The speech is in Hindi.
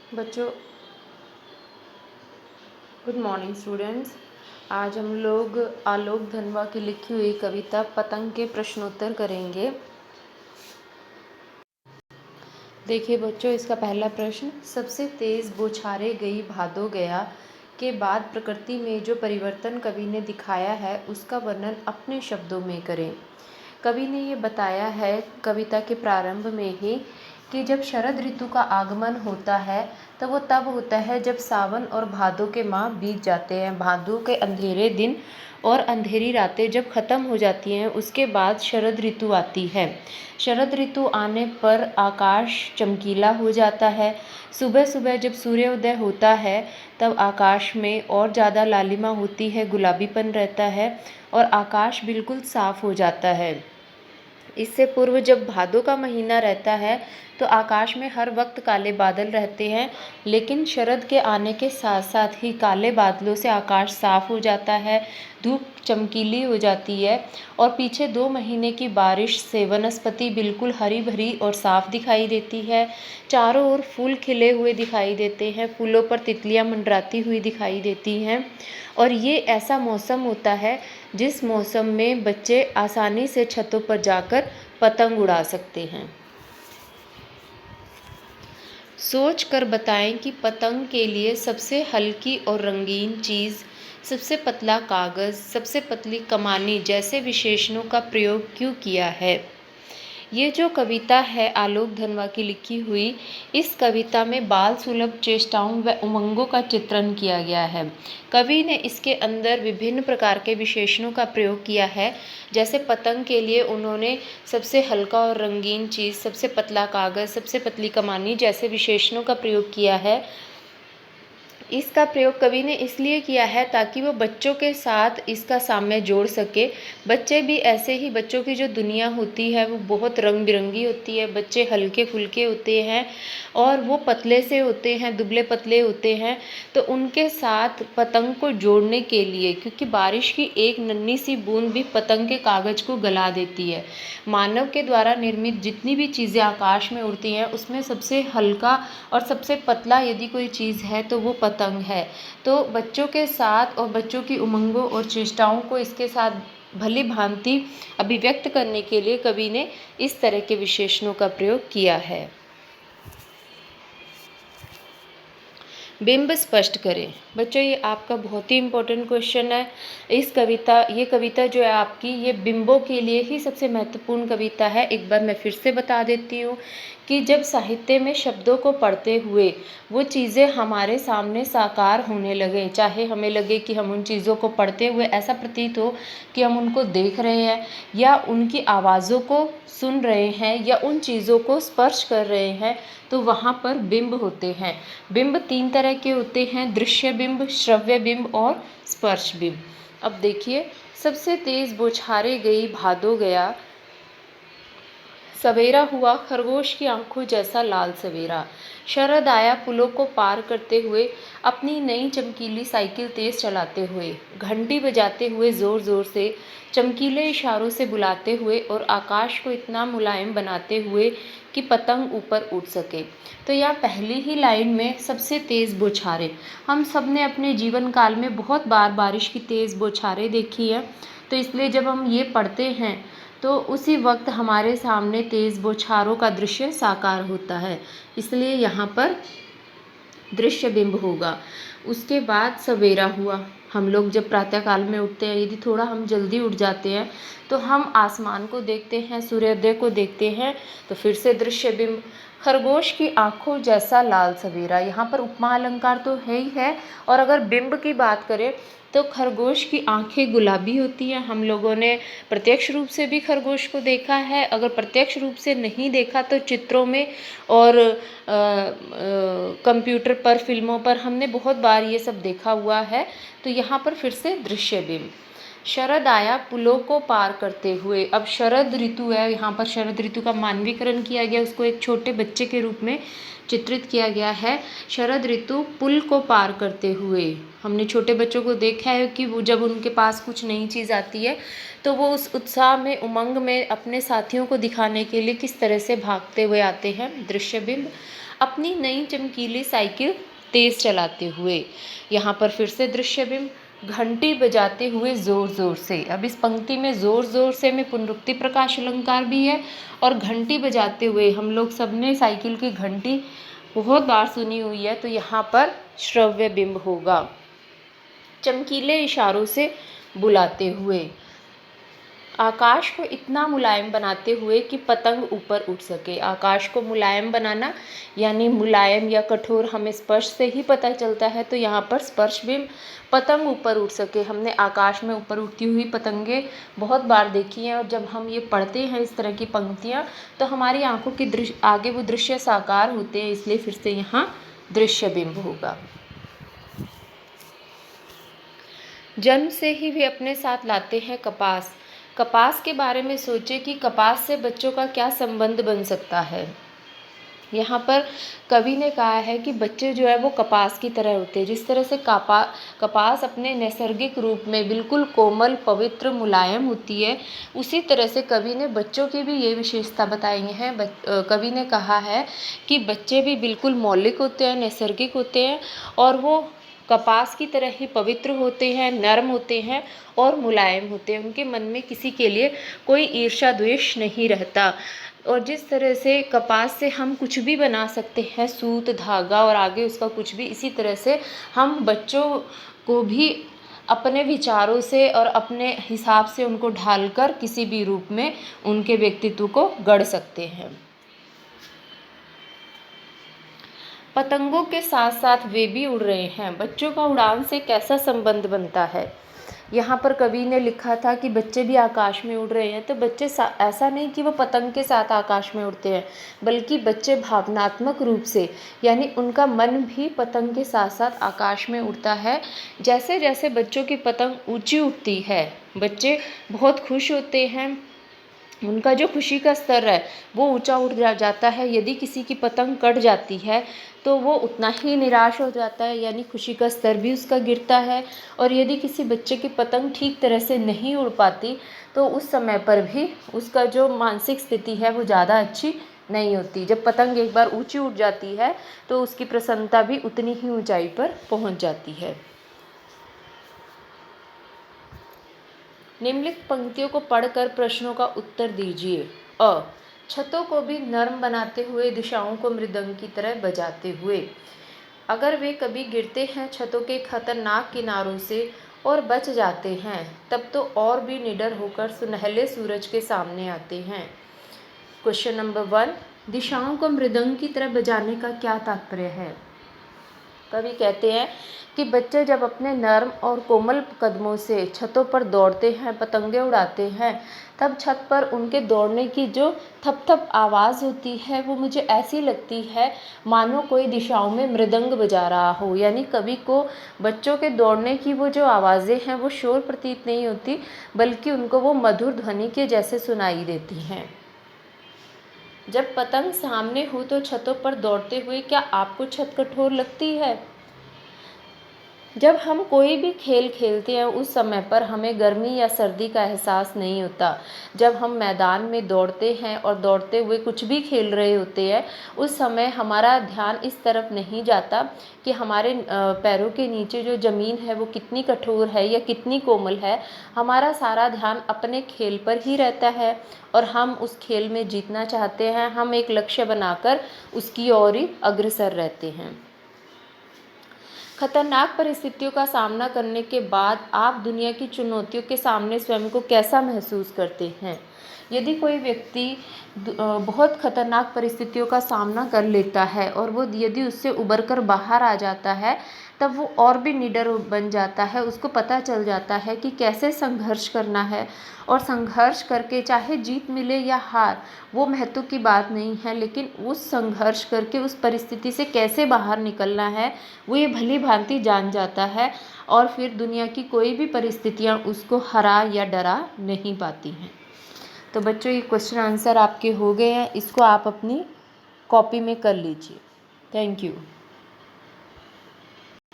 बच्चों, गुड मॉर्निंग स्टूडेंट्स। आज हम लोग आलोक धनवा की लिखी हुई कविता पतंग के प्रश्नोत्तर करेंगे। देखिए बच्चों, इसका पहला प्रश्न, सबसे तेज बौछारे गई भादो गया के बाद प्रकृति में जो परिवर्तन कवि ने दिखाया है उसका वर्णन अपने शब्दों में करें। कवि ने ये बताया है कविता के प्रारंभ में ही कि जब शरद ऋतु का आगमन होता है तो वो तब होता है जब सावन और भादों के माह बीत जाते हैं। भादों के अंधेरे दिन और अंधेरी रातें जब ख़त्म हो जाती हैं उसके बाद शरद ऋतु आती है। शरद ऋतु आने पर आकाश चमकीला हो जाता है। सुबह सुबह जब सूर्योदय होता है तब आकाश में और ज़्यादा लालिमा होती है, गुलाबीपन रहता है और आकाश बिल्कुल साफ़ हो जाता है। इससे पूर्व जब भादों का महीना रहता है तो आकाश में हर वक्त काले बादल रहते हैं, लेकिन शरद के आने के साथ साथ ही काले बादलों से आकाश साफ हो जाता है, धूप चमकीली हो जाती है और पीछे 2 महीने की बारिश से वनस्पति बिल्कुल हरी भरी और साफ दिखाई देती है। चारों ओर फूल खिले हुए दिखाई देते हैं, फूलों पर तितलियां मंडराती हुई दिखाई देती हैं और ये ऐसा मौसम होता है जिस मौसम में बच्चे आसानी से छतों पर जाकर पतंग उड़ा सकते हैं। सोच कर बताएं कि पतंग के लिए सबसे हल्की और रंगीन चीज़, सबसे पतला कागज़, सबसे पतली कमानी जैसे विशेषणों का प्रयोग क्यों किया है। ये जो कविता है आलोक धनवा की लिखी हुई, इस कविता में बाल सुलभ चेष्टाओं व उमंगों का चित्रण किया गया है। कवि ने इसके अंदर विभिन्न प्रकार के विशेषणों का प्रयोग किया है। जैसे पतंग के लिए उन्होंने सबसे हल्का और रंगीन चीज़, सबसे पतला कागज़, सबसे पतली कमानी जैसे विशेषणों का प्रयोग किया है। इसका प्रयोग कवि ने इसलिए किया है ताकि वो बच्चों के साथ इसका साम्य जोड़ सके। बच्चे भी ऐसे ही, बच्चों की जो दुनिया होती है वो बहुत रंग बिरंगी होती है। बच्चे हल्के फुल्के होते हैं और वो पतले से होते हैं, दुबले पतले होते हैं। तो उनके साथ पतंग को जोड़ने के लिए, क्योंकि बारिश की एक नन्ही सी बूंद भी पतंग के कागज़ को गला देती है। मानव के द्वारा निर्मित जितनी भी चीज़ें आकाश में उड़ती हैं उसमें सबसे हल्का और सबसे पतला यदि कोई चीज़ है तो वो पतंग है। तो बच्चों के साथ और बच्चों की उमंगों और चेष्टाओं को इसके साथ भली भांति अभिव्यक्त करने के लिए कवि ने इस तरह के विशेषणों का प्रयोग किया है। बिंब स्पष्ट करें। बच्चों, ये आपका बहुत ही इम्पोर्टेंट क्वेश्चन है। ये कविता जो है आपकी, ये बिंबों के लिए ही सबसे महत्वपूर्ण कविता है। एक बार मैं फिर से बता देती हूँ कि जब साहित्य में शब्दों को पढ़ते हुए वो चीज़ें हमारे सामने साकार होने लगे, चाहे हमें लगे कि हम उन चीज़ों को पढ़ते हुए ऐसा प्रतीत हो कि हम उनको देख रहे हैं या उनकी आवाज़ों को सुन रहे हैं या उन चीज़ों को स्पर्श कर रहे हैं, तो वहाँ पर बिंब होते हैं। बिंब 3 तरह के होते हैं, दृश्य बिंब, श्रव्य बिंब और स्पर्श बिंब। अब देखिए, सबसे तेज बौछारे गई भादो गया, सवेरा हुआ खरगोश की आंखों जैसा लाल सवेरा। शरद आया पुलों को पार करते हुए, अपनी नई चमकीली साइकिल तेज चलाते हुए, घंटी बजाते हुए जोर जोर से, चमकीले इशारों से बुलाते हुए और आकाश को इतना मुलायम बनाते हुए कि पतंग ऊपर उड़ सके। तो यहाँ पहली ही लाइन में सबसे तेज़ बौछारें, हम सब ने अपने जीवन काल में बहुत बार बारिश की तेज़ बौछारें देखी है। तो इसलिए जब हम ये पढ़ते हैं तो उसी वक्त हमारे सामने तेज़ बौछारों का दृश्य साकार होता है, इसलिए यहाँ पर दृश्य बिंब होगा। उसके बाद सवेरा हुआ। हम लोग जब प्रातःकाल में उठते हैं, यदि थोड़ा हम जल्दी उठ जाते हैं तो हम आसमान को देखते हैं, सूर्योदय को देखते हैं, तो फिर से दृश्य बिंब। खरगोश की आंखों जैसा लाल सवेरा, यहाँ पर उपमा अलंकार तो है ही है। और अगर बिंब की बात करें तो खरगोश की आंखें गुलाबी होती हैं। हम लोगों ने प्रत्यक्ष रूप से भी खरगोश को देखा है, अगर प्रत्यक्ष रूप से नहीं देखा तो चित्रों में और कंप्यूटर पर, फिल्मों पर हमने बहुत बार ये सब देखा हुआ है। तो यहाँ पर फिर से दृश्य बिंब। शरद आया पुलों को पार करते हुए। अब शरद ऋतु है, यहाँ पर शरद ऋतु का मानवीकरण किया गया, उसको एक छोटे बच्चे के रूप में चित्रित किया गया है। शरद ऋतु पुल को पार करते हुए, हमने छोटे बच्चों को देखा है कि वो जब उनके पास कुछ नई चीज़ आती है तो वो उस उत्साह में, उमंग में अपने साथियों को दिखाने के लिए किस तरह से भागते हुए आते हैं, दृश्य बिंब। अपनी नई चमकीली साइकिल तेज चलाते हुए। यहाँ पर फिर से दृश्य बिंब, घंटी बजाते हुए जोर जोर से। अब इस पंक्ति में जोर जोर से में पुनरुक्ति प्रकाश अलंकार भी है और घंटी बजाते हुए, हम लोग सबने साइकिल की घंटी बहुत बार सुनी हुई है, तो यहाँ पर श्रव्य बिंब होगा। चमकीले इशारों से बुलाते हुए, आकाश को इतना मुलायम बनाते हुए कि पतंग ऊपर उठ सके। आकाश को मुलायम बनाना यानी मुलायम या कठोर हमें स्पर्श से ही पता चलता है, तो यहाँ पर स्पर्श बिंब, पतंग ऊपर उठ सके। हमने आकाश में ऊपर उड़ती हुई पतंगे बहुत बार देखी हैं, और जब हम ये पढ़ते हैं इस तरह की पंक्तियाँ, तो हमारी आंखों के दृश्य आगे वो दृश्य साकार होते हैं, इसलिए फिर से यहाँ दृश्य बिंब होगा। जन्म से ही वे अपने साथ लाते हैं कपास। कपास के बारे में सोचे कि कपास से बच्चों का क्या संबंध बन सकता है। यहाँ पर कवि ने कहा है कि बच्चे जो है वो कपास की तरह होते हैं। जिस तरह से कपास अपने नैसर्गिक रूप में बिल्कुल कोमल, पवित्र, मुलायम होती है, उसी तरह से कवि ने बच्चों की भी ये विशेषता बताई है। कवि ने कहा है कि बच्चे भी बिल्कुल मौलिक होते हैं, नैसर्गिक होते हैं, और वो कपास की तरह ही पवित्र होते हैं, नर्म होते हैं और मुलायम होते हैं। उनके मन में किसी के लिए कोई ईर्ष्या द्वेष नहीं रहता। और जिस तरह से कपास से हम कुछ भी बना सकते हैं, सूत, धागा और आगे उसका कुछ भी, इसी तरह से हम बच्चों को भी अपने विचारों से और अपने हिसाब से उनको ढालकर किसी भी रूप में उनके व्यक्तित्व को गढ़ सकते हैं। पतंगों के साथ साथ वे भी उड़ रहे हैं। बच्चों का उड़ान से कैसा संबंध बनता है। यहाँ पर कवि ने लिखा था कि बच्चे भी आकाश में उड़ रहे हैं, तो बच्चे ऐसा नहीं कि वो पतंग के साथ आकाश में उड़ते हैं, बल्कि बच्चे भावनात्मक रूप से, यानी उनका मन भी पतंग के साथ साथ आकाश में उड़ता है। जैसे जैसे बच्चों की पतंग ऊंची उठती है, बच्चे बहुत खुश होते हैं, उनका जो खुशी का स्तर है वो ऊंचा उठ जाता है। यदि किसी की पतंग कट जाती है तो वो उतना ही निराश हो जाता है, यानी खुशी का स्तर भी उसका गिरता है। और यदि किसी बच्चे की पतंग ठीक तरह से नहीं उड़ पाती तो उस समय पर भी उसका जो मानसिक स्थिति है वो ज़्यादा अच्छी नहीं होती। जब पतंग एक बार ऊंची उठ जाती है तो उसकी प्रसन्नता भी उतनी ही ऊंचाई पर पहुंच जाती है। निम्नलिखित पंक्तियों को पढ़कर प्रश्नों का उत्तर दीजिए। अ, छतों को भी नर्म बनाते हुए, दिशाओं को मृदंग की तरह बजाते हुए। अगर वे कभी गिरते हैं छतों के खतरनाक किनारों से और बच जाते हैं, तब तो और भी निडर होकर सुनहले सूरज के सामने आते हैं। क्वेश्चन नंबर 1, दिशाओं को मृदंग की तरह बजाने का क्या तात्पर्य है। कवि कहते हैं कि बच्चे जब अपने नर्म और कोमल कदमों से छतों पर दौड़ते हैं, पतंगे उड़ाते हैं, तब छत पर उनके दौड़ने की जो थप थप आवाज़ होती है वो मुझे ऐसी लगती है मानो कोई दिशाओं में मृदंग बजा रहा हो। यानी कवि को बच्चों के दौड़ने की वो जो आवाज़ें हैं वो शोर प्रतीत नहीं होती, बल्कि उनको वो मधुर ध्वनि के जैसे सुनाई देती हैं। जब पतंग सामने हो तो छतों पर दौड़ते हुए क्या आपको छत कठोर लगती है। जब हम कोई भी खेल खेलते हैं उस समय पर हमें गर्मी या सर्दी का एहसास नहीं होता। जब हम मैदान में दौड़ते हैं और दौड़ते हुए कुछ भी खेल रहे होते हैं, उस समय हमारा ध्यान इस तरफ नहीं जाता कि हमारे पैरों के नीचे जो ज़मीन है वो कितनी कठोर है या कितनी कोमल है। हमारा सारा ध्यान अपने खेल पर ही रहता है और हम उस खेल में जीतना चाहते हैं। हम एक लक्ष्य बनाकर उसकी ओर ही अग्रसर रहते हैं। खतरनाक परिस्थितियों का सामना करने के बाद आप दुनिया की चुनौतियों के सामने स्वयं को कैसा महसूस करते हैं। यदि कोई व्यक्ति बहुत खतरनाक परिस्थितियों का सामना कर लेता है और वो यदि उससे उबर कर बाहर आ जाता है, तब वो और भी निडर बन जाता है। उसको पता चल जाता है कि कैसे संघर्ष करना है, और संघर्ष करके चाहे जीत मिले या हार वो महत्व की बात नहीं है, लेकिन उस संघर्ष करके उस परिस्थिति से कैसे बाहर निकलना है वो ये भली भांति जान जाता है। और फिर दुनिया की कोई भी परिस्थितियाँ उसको हरा या डरा नहीं पाती हैं। तो बच्चों ये क्वेश्चन आंसर आपके हो गए हैं, इसको आप अपनी कॉपी में कर लीजिए। Thank you.